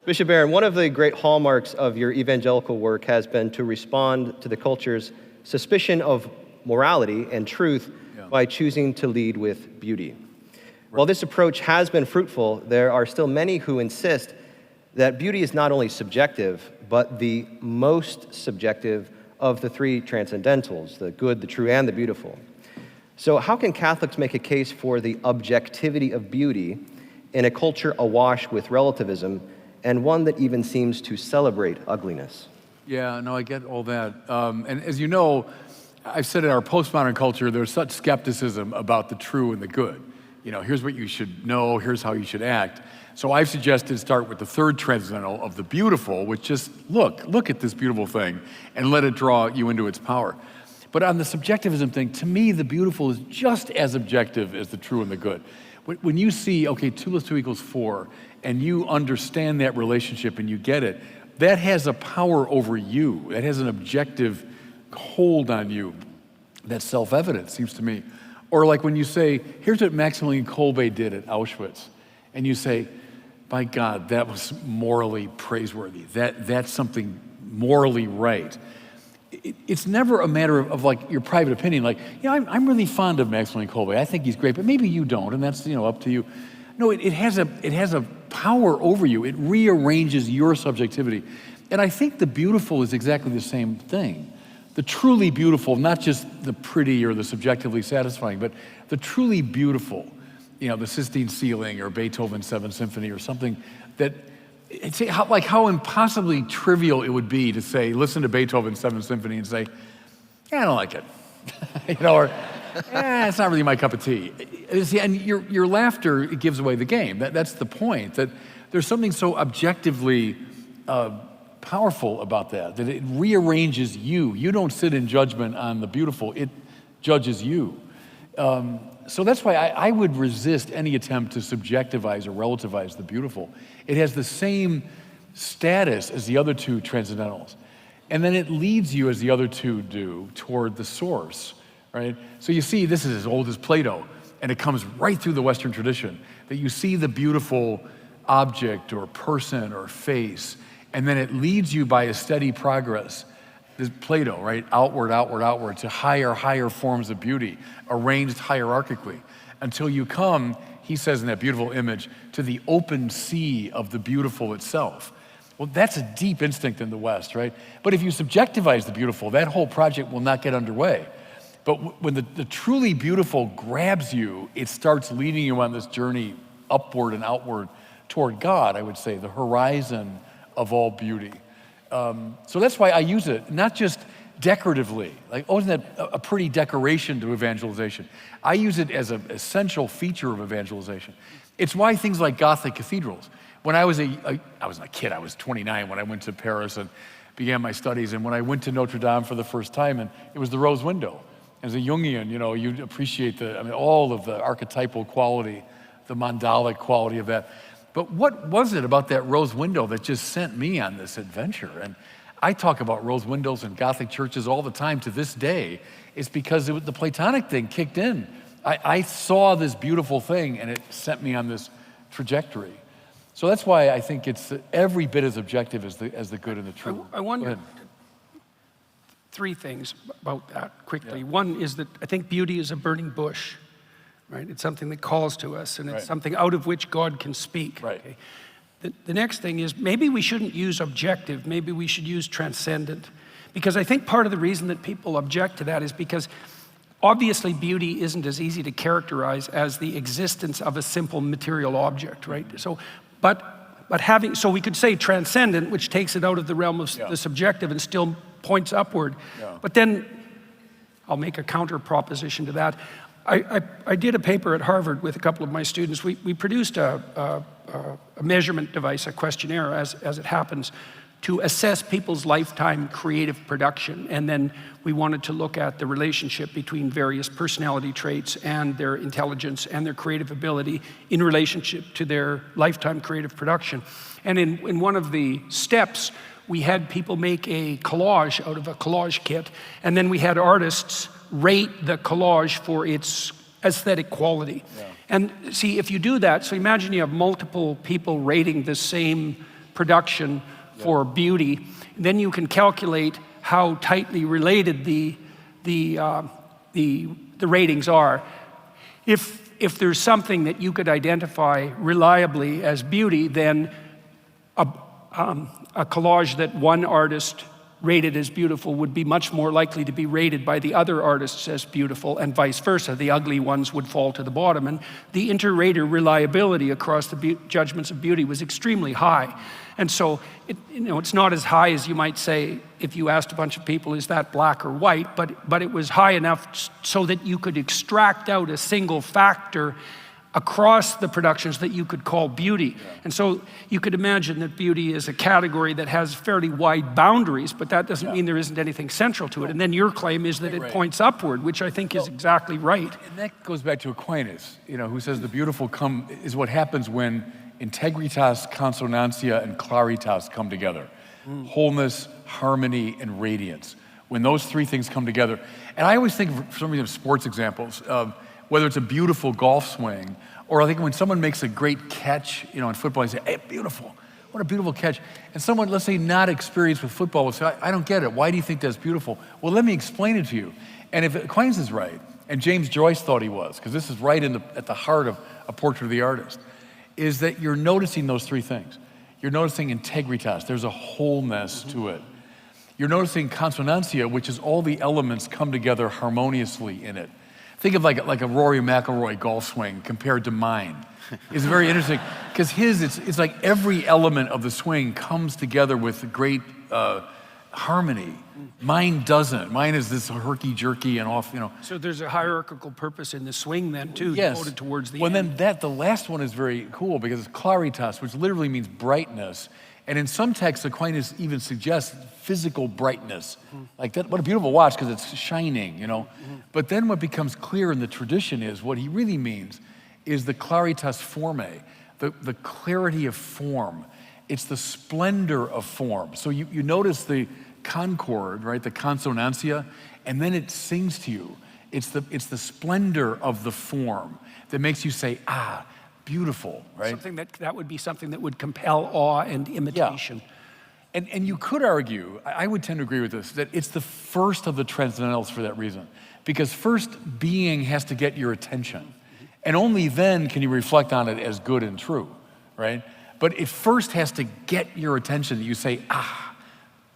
Bishop Aaron, one of the great hallmarks of your evangelical work has been to respond to the culture's suspicion of morality and truth by choosing to lead with beauty. While this approach has been fruitful, there are still many who insist that beauty is not only subjective, but the most subjective of the three transcendentals, the good, the true, and the beautiful. So how can Catholics make a case for the objectivity of beauty in a culture awash with relativism, and one that even seems to celebrate ugliness? Yeah, no, I get all that. And as you know, I've said in our postmodern culture, there's such skepticism about the true and the good. You know, here's what you should know, here's how you should act. So I've suggested start with the third transcendental of the beautiful, which just look at this beautiful thing and let it draw you into its power. But on the subjectivism thing, to me, the beautiful is just as objective as the true and the good. When you see, okay, 2 + 2 = 4, and you understand that relationship and you get it, that has a power over you. That has an objective hold on you. That's self-evident, seems to me. Or like when you say, here's what Maximilian Kolbe did at Auschwitz, and you say, by God, that was morally praiseworthy. That's something morally right. It's never a matter of like your private opinion, like, you know, I'm really fond of Maximilian Kolbe. I think he's great, but maybe you don't, and that's, you know, up to you. No, it has a power over you. It rearranges your subjectivity. And I think the beautiful is exactly the same thing. The truly beautiful, not just the pretty or the subjectively satisfying, but the truly beautiful, you know, the Sistine ceiling or Beethoven's 7th Symphony or something that, it's how impossibly trivial it would be to say, listen to Beethoven's 7th Symphony and say, yeah, I don't like it. You know, or, it's not really my cup of tea. See, and your laughter, it gives away the game. That's the point, that there's something so objectively powerful about that it rearranges you. You don't sit in judgment on the beautiful, it judges you. So that's why I would resist any attempt to subjectivize or relativize the beautiful. It has the same status as the other two transcendentals. And then it leads you, as the other two do, toward the source, right? So you see, this is as old as Plato, and it comes right through the Western tradition, that you see the beautiful object or person or face, and then it leads you by a steady progress. This Plato, right? Outward, outward, outward to higher forms of beauty, arranged hierarchically, until you come, he says in that beautiful image, to the open sea of the beautiful itself. Well, that's a deep instinct in the West, right? But if you subjectivize the beautiful, that whole project will not get underway. But when the truly beautiful grabs you, it starts leading you on this journey upward and outward toward God, I would say, the horizon of all beauty. So that's why I use it, not just decoratively, like, oh, isn't that a pretty decoration to evangelization? I use it as an essential feature of evangelization. It's why things like Gothic cathedrals. When I wasn't a kid, I was 29 when I went to Paris and began my studies, and when I went to Notre Dame for the first time, and it was the rose window. As a Jungian, you know, you'd appreciate all of the archetypal quality, the mandalic quality of that. But what was it about that rose window that just sent me on this adventure? And I talk about rose windows in Gothic churches all the time to this day. It's because the Platonic thing kicked in. I saw this beautiful thing and it sent me on this trajectory. So that's why I think it's every bit as objective as the good and the true. I wonder three things about that quickly. Yeah. One is that I think beauty is a burning bush, right? It's something that calls to us, and it's something out of which God can speak. Right. Okay? The next thing is maybe we shouldn't use objective, maybe we should use transcendent. Because I think part of the reason that people object to that is because obviously beauty isn't as easy to characterize as the existence of a simple material object, right? So, but we could say transcendent, which takes it out of the realm of the subjective and still points upward. Yeah. But then I'll make a counter proposition to that. I did a paper at Harvard with a couple of my students. We produced a measurement device, a questionnaire, as it happens, to assess people's lifetime creative production. And then we wanted to look at the relationship between various personality traits and their intelligence and their creative ability in relationship to their lifetime creative production. And in one of the steps, we had people make a collage out of a collage kit, and then we had artists rate the collage for its aesthetic quality. Yeah. And see, if you do that, so imagine you have multiple people rating the same production for beauty. Then you can calculate how tightly related the ratings are. If there's something that you could identify reliably as beauty, then a collage that one artist rated as beautiful would be much more likely to be rated by the other artists as beautiful, and vice versa. The ugly ones would fall to the bottom. And the inter-rater reliability across the judgments of beauty was extremely high. And so, it's not as high as you might say if you asked a bunch of people, is that black or white? But it was high enough so that you could extract out a single factor across the productions that you could call beauty. And so you could imagine that beauty is a category that has fairly wide boundaries, but that doesn't mean there isn't anything central to it. And then your claim is that it points upward, which I think is exactly right. And that goes back to Aquinas, who says the beautiful is what happens when integritas, consonantia, and claritas come together. Wholeness, harmony, and radiance. When those three things come together. And I always think of some of sports examples, whether it's a beautiful golf swing, or I think when someone makes a great catch, in football, you say, hey, beautiful, what a beautiful catch. And someone, let's say not experienced with football, will say, I don't get it, why do you think that's beautiful? Well, let me explain it to you. And if Aquinas is right, and James Joyce thought he was, because this is right at the heart of A Portrait of the Artist, is that you're noticing those three things. You're noticing integritas, there's a wholeness to it. You're noticing consonantia, which is all the elements come together harmoniously in it. Think of like a Rory McIlroy golf swing compared to mine. It's very interesting, because it's like every element of the swing comes together with great harmony. Mine doesn't. Mine is this herky-jerky and off, So there's a hierarchical purpose in the swing then, too, yes. devoted towards the end. Well, then the last one is very cool, because it's claritas, which literally means brightness. And in some texts, Aquinas even suggests physical brightness. Like that, what a beautiful watch, because it's shining, But then what becomes clear in the tradition is what he really means is the claritas formae, the clarity of form. It's the splendor of form. So you notice the concord, right, the consonantia, and then it sings to you. It's the splendor of the form that makes you say, beautiful, right? Something that would be something that would compel awe and imitation. Yeah. And you could argue, I would tend to agree with this, that it's the first of the Transcendentals for that reason. Because first, being has to get your attention. And only then can you reflect on it as good and true, right? But it first has to get your attention. You say,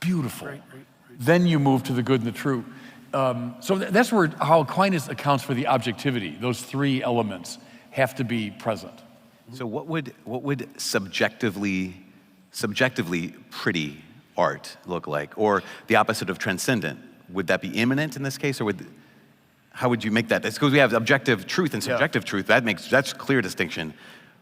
beautiful. Right. Then you move to the good and the true. So that's how Aquinas accounts for the objectivity. Those three elements have to be present. So what would subjectively pretty art look like? Or the opposite of transcendent? Would that be immanent in this case? Or how would you make that? It's because we have objective truth and subjective truth. That's clear distinction.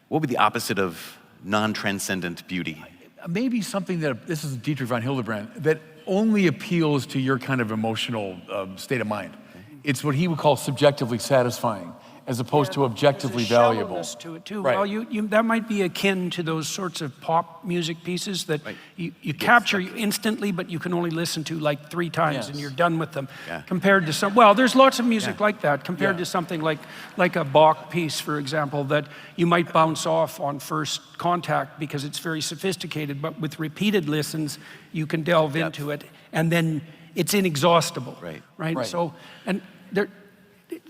What would be the opposite of non-transcendent beauty? Maybe something this is Dietrich von Hildebrand, that only appeals to your kind of emotional state of mind. It's what he would call subjectively satisfying, as opposed to objectively valuable. There's a shallowness to it too. Right. Well, that might be akin to those sorts of pop music pieces that you capture instantly, but you can only listen to like 3 times and you're done with them. Yeah. Compared to there's lots of music like that, compared to something like a Bach piece, for example, that you might bounce off on first contact because it's very sophisticated, but with repeated listens, you can delve into it, and then it's inexhaustible. Right.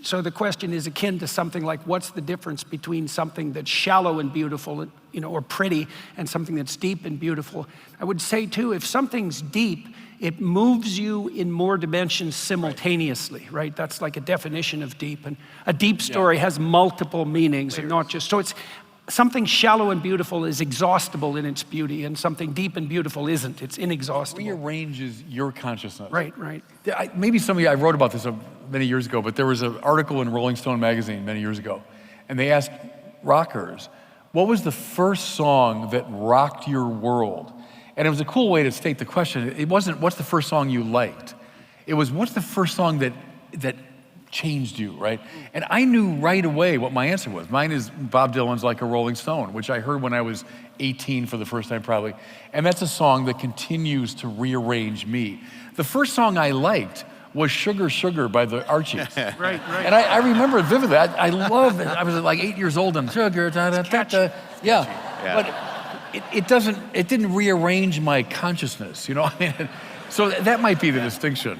So the question is akin to something like, what's the difference between something that's shallow and beautiful, or pretty, and something that's deep and beautiful? I would say too, if something's deep, it moves you in more dimensions simultaneously, right? That's like a definition of deep. And a deep story has multiple meanings and not just, so it's, something shallow and beautiful is exhaustible in its beauty, and something deep and beautiful isn't. It's inexhaustible. It rearranges your consciousness. Right. Maybe I wrote about this many years ago, but there was an article in Rolling Stone magazine many years ago, and they asked rockers, what was the first song that rocked your world? And it was a cool way to state the question. It wasn't, what's the first song you liked? It was, what's the first song that changed you, right? And I knew right away what my answer was. Mine is Bob Dylan's Like a Rolling Stone, which I heard when I was 18 for the first time probably. And that's a song that continues to rearrange me. The first song I liked was Sugar Sugar by the Archies. Right. And I remember it vividly. I love it. I was like 8 years old and sugar, da, da, da, da. Yeah. it didn't rearrange my consciousness, you know? I mean, so that might be the distinction.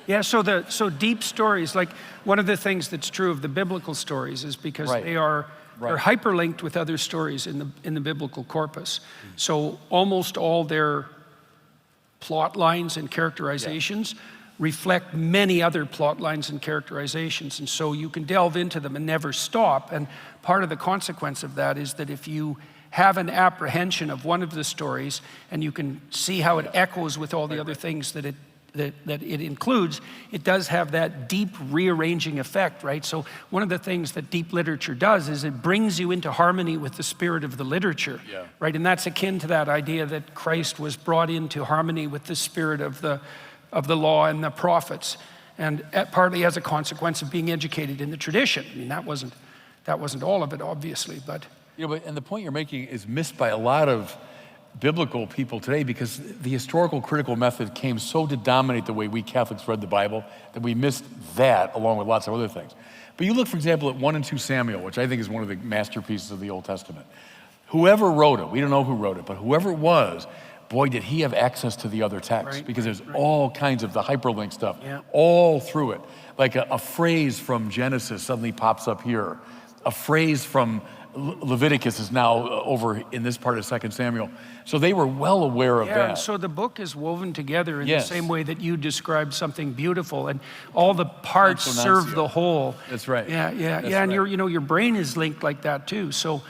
Yeah, so deep stories, like one of the things that's true of the biblical stories is because they're hyperlinked with other stories in the biblical corpus. So almost all their plot lines and characterizations reflect many other plot lines and characterizations. And so you can delve into them and never stop. And part of the consequence of that is that if you have an apprehension of one of the stories and you can see how it echoes with all the other things that it includes, it does have that deep rearranging effect, right? So one of the things that deep literature does is it brings you into harmony with the spirit of the literature, right? And that's akin to that idea that Christ was brought into harmony with the spirit of the law and the prophets, and partly as a consequence of being educated in the tradition. I mean, that wasn't all of it, obviously, but. And the point you're making is missed by a lot of biblical people today because the historical critical method came so to dominate the way we Catholics read the Bible that we missed that along with lots of other things. But you look, for example, at 1 and 2 Samuel, which I think is one of the masterpieces of the Old Testament. Whoever wrote it, we don't know who wrote it, but whoever it was, boy, did he have access to the other texts, because there's all kinds of the hyperlink stuff all through it. Like a phrase from Genesis suddenly pops up here. A phrase from Leviticus is now over in this part of 2 Samuel. So they were well aware of that. And so the book is woven together in the same way that you described something beautiful, and all the parts serve the whole. That's right. And your brain is linked like that too. So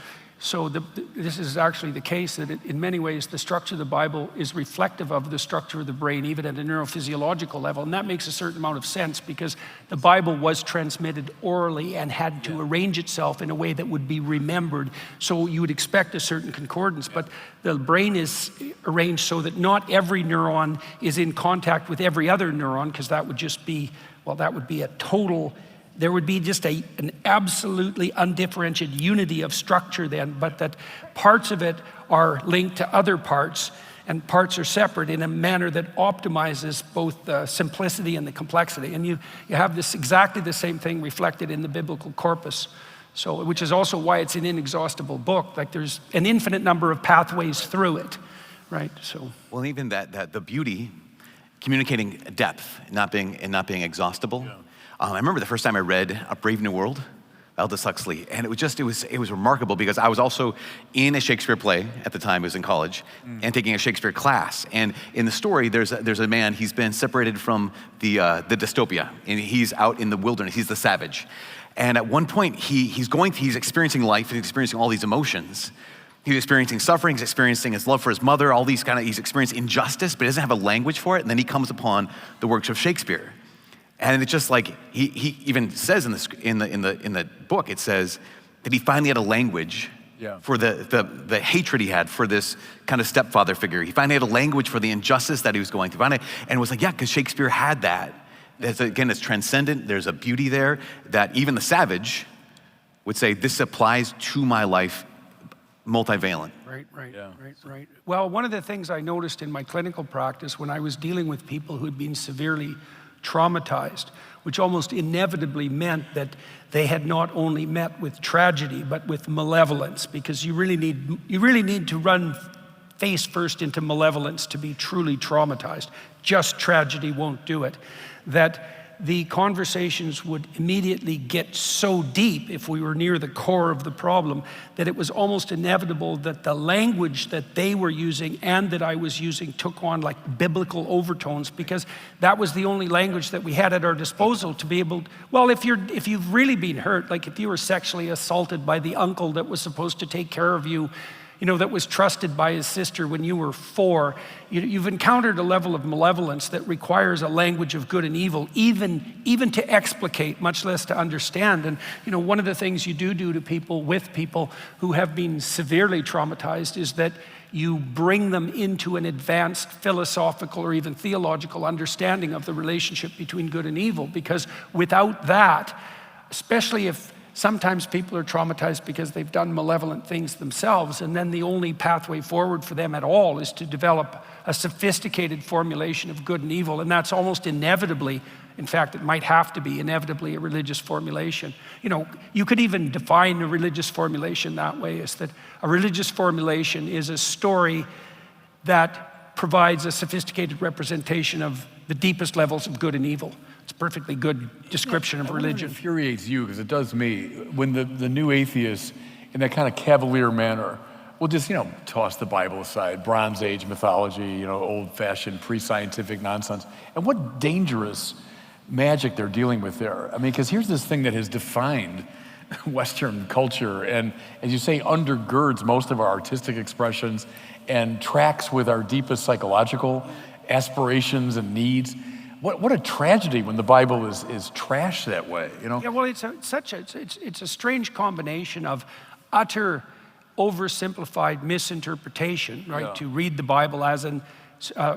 this is actually the case that in many ways the structure of the Bible is reflective of the structure of the brain, even at a neurophysiological level. And that makes a certain amount of sense because the Bible was transmitted orally and had to arrange itself in a way that would be remembered. So you would expect a certain concordance, but the brain is arranged so that not every neuron is in contact with every other neuron, because that would just be, that would be a total. There would be just an absolutely undifferentiated unity of structure then, but that parts of it are linked to other parts, and parts are separate in a manner that optimizes both the simplicity and the complexity. And you have this exactly the same thing reflected in the biblical corpus, so which is also why it's an inexhaustible book. Like there's an infinite number of pathways through it, right? So well, even that the beauty, communicating depth, not being exhaustible. I remember the first time I read A Brave New World, Aldous Huxley, and it was remarkable because I was also in a Shakespeare play at the time. I was in college and taking a Shakespeare class. And in the story, there's a man. He's been separated from the dystopia, and he's out in the wilderness. He's the savage, and at one point he's experiencing life. He's experiencing all these emotions. He's experiencing suffering. He's experiencing his love for his mother. All these he's experiencing injustice, but he doesn't have a language for it. And then he comes upon the works of Shakespeare. And it's just like he even says in the book, it says that he finally had a language for the hatred he had for this kind of stepfather figure. He finally had a language for the injustice that he was going through. And it was like, because Shakespeare had that. Again, it's transcendent. There's a beauty there that even the savage would say, this applies to my life, multivalent. Right. Well, one of the things I noticed in my clinical practice when I was dealing with people who had been severely traumatized, which almost inevitably meant that they had not only met with tragedy, but with malevolence, because you really need to run face first into malevolence to be truly traumatized. Just tragedy won't do it. That the conversations would immediately get so deep if we were near the core of the problem that it was almost inevitable that the language that they were using and that I was using took on like biblical overtones, because that was the only language that we had at our disposal to be able, if you've really been hurt, like if you were sexually assaulted by the uncle that was supposed to take care of you, that was trusted by his sister when you were 4, you've encountered a level of malevolence that requires a language of good and evil, even to explicate, much less to understand. And one of the things you do to people with people who have been severely traumatized is that you bring them into an advanced philosophical or even theological understanding of the relationship between good and evil, because without that, especially if Sometimes people are traumatized because they've done malevolent things themselves, and then the only pathway forward for them at all is to develop a sophisticated formulation of good and evil, and that's almost inevitably, in fact, it might have to be inevitably a religious formulation. You know, you could even define a religious formulation that way, is that a religious formulation is a story that provides a sophisticated representation of the deepest levels of good and evil. It's a perfectly good description of religion. It infuriates you, because it does me, when the new atheists, in that kind of cavalier manner, will just, toss the Bible aside, Bronze Age mythology, old-fashioned pre-scientific nonsense. And what dangerous magic they're dealing with there. I mean, because here's this thing that has defined Western culture and, as you say, undergirds most of our artistic expressions and tracks with our deepest psychological aspirations and needs. What a tragedy when the Bible is trashed that way, Yeah, well, it's a strange combination of utter oversimplified misinterpretation, right? Yeah. To read the Bible as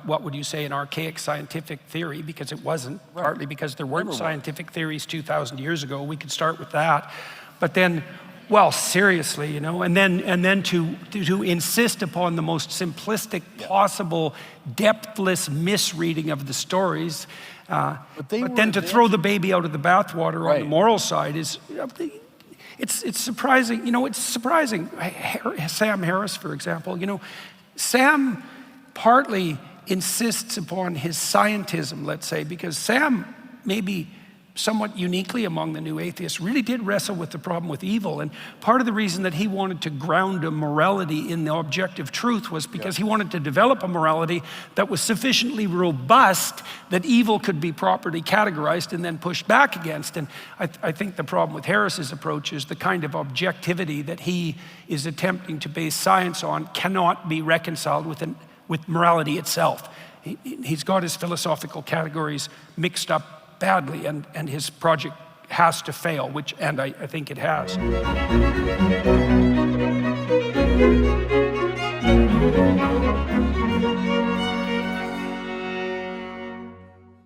what would you say, an archaic scientific theory, because it wasn't, partly because there weren't scientific theories 2,000 years ago. We could start with that. But then, well, seriously, and then to insist upon the most simplistic possible, depthless misreading of the stories, but then to throw the baby out of the bathwater on the moral side is, it's surprising. It's surprising. Sam Harris, for example, Sam partly insists upon his scientism, let's say, because Sam maybe somewhat uniquely among the new atheists, really did wrestle with the problem with evil. And part of the reason that he wanted to ground a morality in the objective truth was because he wanted to develop a morality that was sufficiently robust that evil could be properly categorized and then pushed back against. And I think the problem with Harris's approach is the kind of objectivity that he is attempting to base science on cannot be reconciled with morality itself. He's got his philosophical categories mixed up badly, and his project has to fail, and I think it has.